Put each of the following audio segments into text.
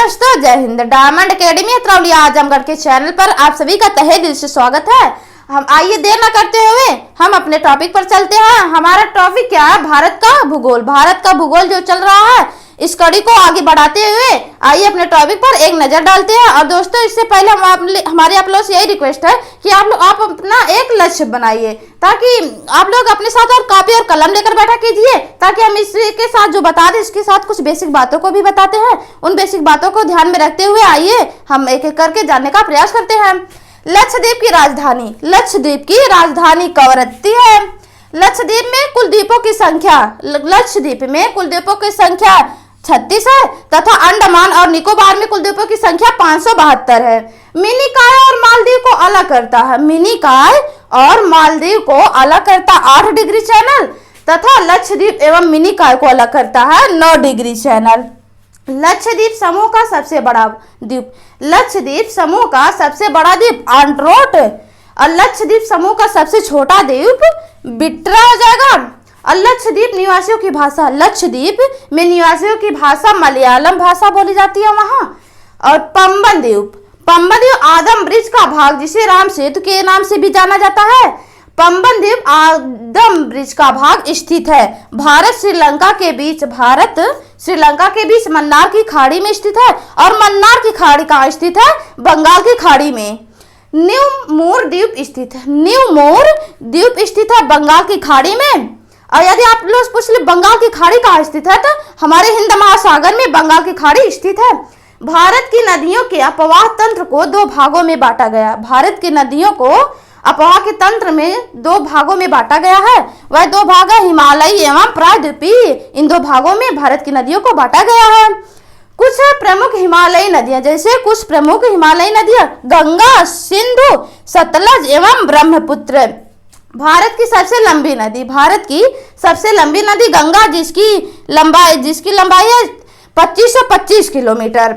दोस्तों, जय Hind. Diamond academy Atrauli Azamgarh के चैनल पर आप सभी का तहे दिल से स्वागत है। हम आइए देर न करते हुए हम अपने टॉपिक पर चलते हैं। हमारा टॉपिक क्या है? भारत का भूगोल। भारत का भूगोल जो चल रहा है, इस कड़ी को आगे बढ़ाते हुए आइए अपने टॉपिक पर एक नजर डालते हैं। और दोस्तों, इससे पहले हमारे आप लोगों से यही रिक्वेस्ट है कि आप अपना एक लक्ष्य बनाइए, ताकि आप लोग अपने साथ और कॉपी और कलम लेकर बैठा कीजिए, ताकि हम इसके साथ जो बता दें इसके साथ कुछ बेसिक बातों को भी बताते हैं। उन बेसिक बातों को ध्यान में रखते हुए आइए हम एक एक करके जानने का प्रयास करते हैं। लक्षद्वीप की राजधानी, लक्षद्वीप की राजधानी कवरत्ती है। लक्षद्वीप में कुल द्वीपों की संख्या, लक्षद्वीप में कुल द्वीपों की संख्या 36 है तथा अंडमान और निकोबार में कुल द्वीपों की संख्या 572 है। मिनिकॉय और मालदीव को अलग करता है, मिनिकॉय और मालदीव को अलग करता 8 डिग्री चैनल तथा लक्षद्वीप एवं मिनिकॉय को अलग करता है 9 डिग्री चैनल। लक्षद्वीप समूह का सबसे बड़ा द्वीप, लक्षद्वीप समूह का सबसे बड़ा द्वीप आंड्रोट और लक्षद्वीप समूह का सबसे छोटा द्वीप बिट्रा हो जाएगा। और लक्षद्वीप निवासियों की भाषा, लक्षद्वीप में निवासियों की भाषा मलयालम भाषा बोली जाती है वहां। और पंबन द्वीप, पंबन द्वीप आदम ब्रिज का भाग जिसे राम सेतु के नाम से भी जाना जाता है, पंबन द्वीप आदम ब्रिज का भाग स्थित है। भारत श्रीलंका के बीच, भारत श्रीलंका के बीच मन्नार की खाड़ी में स्थित है। और मन्नार की खाड़ी कहाँ स्थित है? बंगाल की खाड़ी में। न्यू मोर द्वीप स्थित है, न्यू मोर द्वीप स्थित है बंगाल की खाड़ी में। और यदि आप लोग पूछ ले बंगाल की खाड़ी कहाँ स्थित है, तो हमारे हिंद महासागर में बंगाल की खाड़ी स्थित है। भारत की नदियों के अपवाह तंत्र को 2 भागों में बांटा गया, भारत की नदियों को अपवाह के तंत्र में 2 भागों में बांटा गया है। वह 2 भाग है हिमालयी एवं प्रायद्वीपीय। इन 2 भागों में भारत की नदियों को बांटा गया है। कुछ प्रमुख हिमालयी नदियां, जैसे कुछ प्रमुख हिमालयी नदियां गंगा, सिंधु, सतलज एवं ब्रह्मपुत्र। भारत की सबसे लंबी नदी, भारत की सबसे लंबी नदी गंगा, जिसकी लंबाई है 2525 किलोमीटर।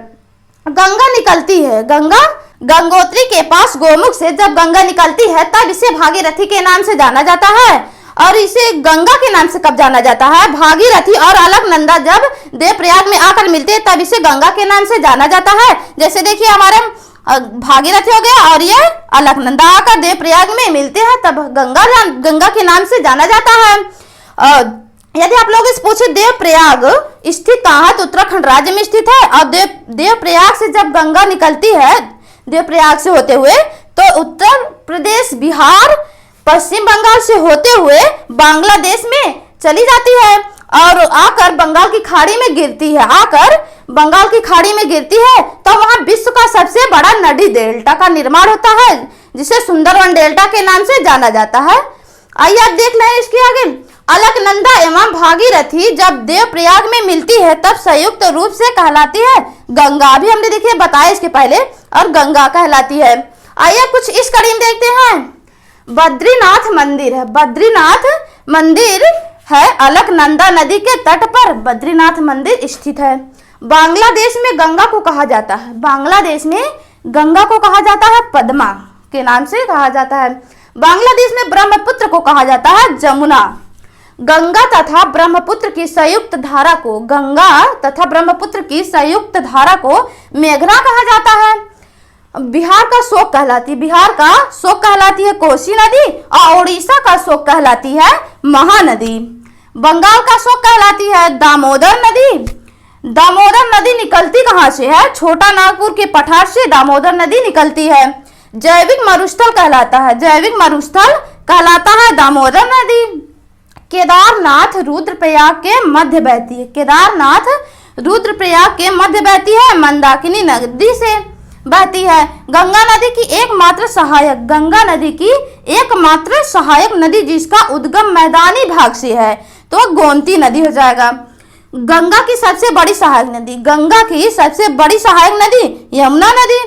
गंगा निकलती है, गंगा गंगोत्री के पास गोमुख से जब गंगा निकलती है तब इसे भागीरथी के नाम से जाना जाता है। और इसे गंगा के नाम से कब जाना जाता है? भागीरथी और अलकनंदा जब देवप्रयाग में आकर मिलते हैं तब इसे गंगा के नाम से जाना जाता है। जैसे देखिए हमारे भागीरथी हो गया और ये अलकनंदा आकर देवप्रयाग में मिलते हैं, तब गंगा के नाम से जाना जाता है। यदि आप लोग इस पूछे देवप्रयाग स्थित कहाँ है, तो उत्तराखंड राज्य में स्थित है। और देवप्रयाग से जब गंगा निकलती है, देवप्रयाग से होते हुए, तो उत्तर प्रदेश, बिहार, पश्चिम बंगाल से होते हुए बांग्लादेश में चली जाती है और आकर बंगाल की खाड़ी में गिरती है, आकर बंगाल की खाड़ी में गिरती है। तो वहां विश्व का सबसे बड़ा नदी डेल्टा का निर्माण होता है, जिसे सुंदरवन डेल्टा के नाम से जाना जाता है। आइए आप देख लें इसके आगे। अलकनंदा एवं भागीरथी जब देवप्रयाग में मिलती है तब संयुक्त रूप से कहलाती है गंगा। अभी हमने देखिए बताया इसके पहले, और गंगा कहलाती है। आइए कुछ इस कड़ी में देखते हैं। बद्रीनाथ मंदिर है, बद्रीनाथ मंदिर है अलकनंदा नदी के तट पर बद्रीनाथ मंदिर स्थित है। बांग्लादेश में गंगा को कहा जाता है, बांग्लादेश में गंगा को कहा जाता है पद्मा के नाम से कहा जाता है। बांग्लादेश में ब्रह्मपुत्र को कहा जाता है जमुना। गंगा तथा ब्रह्मपुत्र की संयुक्त धारा को, गंगा तथा ब्रह्मपुत्र की संयुक्त धारा को मेघना कहा जाता है। बिहार का शोक कहलाती है, बिहार का शोक कहलाती है कोसी नदी और उड़ीसा का शोक कहलाती है महानदी। बंगाल का शोक कहलाती है दामोदर नदी। दामोदर नदी निकलती कहाँ से है? छोटा नागपुर के पठार से दामोदर नदी निकलती है। जैविक मरुस्थल कहलाता है, जैविक मरुस्थल कहलाता है दामोदर नदी। केदारनाथ रुद्रप्रयाग के मध्य बहती है, केदारनाथ रुद्रप्रयाग के मध्य बहती है, मंदाकिनी नदी से बहती है। गंगा नदी की एकमात्र सहायक, गंगा नदी की एकमात्र सहायक नदी जिसका उद्गम मैदानी भाग से है, तो गोमती नदी हो जाएगा। गंगा की सबसे बड़ी सहायक नदी, गंगा की सबसे बड़ी सहायक नदी यमुना नदी।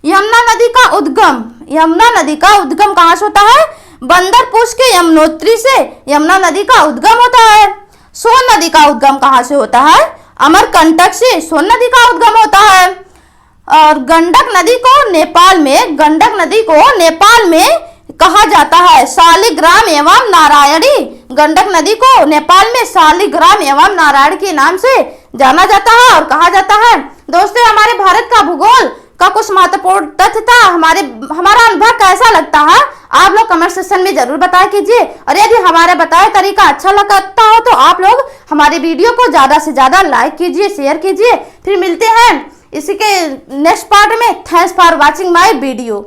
यमुना नदी का उद्गम, यमुना नदी का उद्गम कहाँ से होता है? बंदरपुर के यमुनोत्री से यमुना नदी का उद्गम होता है। सोन नदी का उद्गम कहाँ से होता है? अमरकंटक से सोन नदी का उद्गम होता है। और गंडक नदी को नेपाल में, गंडक नदी को नेपाल में कहा जाता है शालिग्राम एवं नारायणी। गंडक नदी को नेपाल में शालिग्राम एवं नारायण के नाम से जाना जाता है और कहा जाता है। दोस्तों, हमारे भारत कुछ महत्वपूर्ण तथ्य था। हमारा अनुभव कैसा लगता है आप लोग कमेंट सेक्शन में जरूर बताया कीजिए। और यदि हमारा बताया तरीका अच्छा लगता हो तो आप लोग हमारे वीडियो को ज्यादा से ज्यादा लाइक कीजिए, शेयर कीजिए। फिर मिलते हैं इसी के नेक्स्ट पार्ट में। Thanks for watching my video.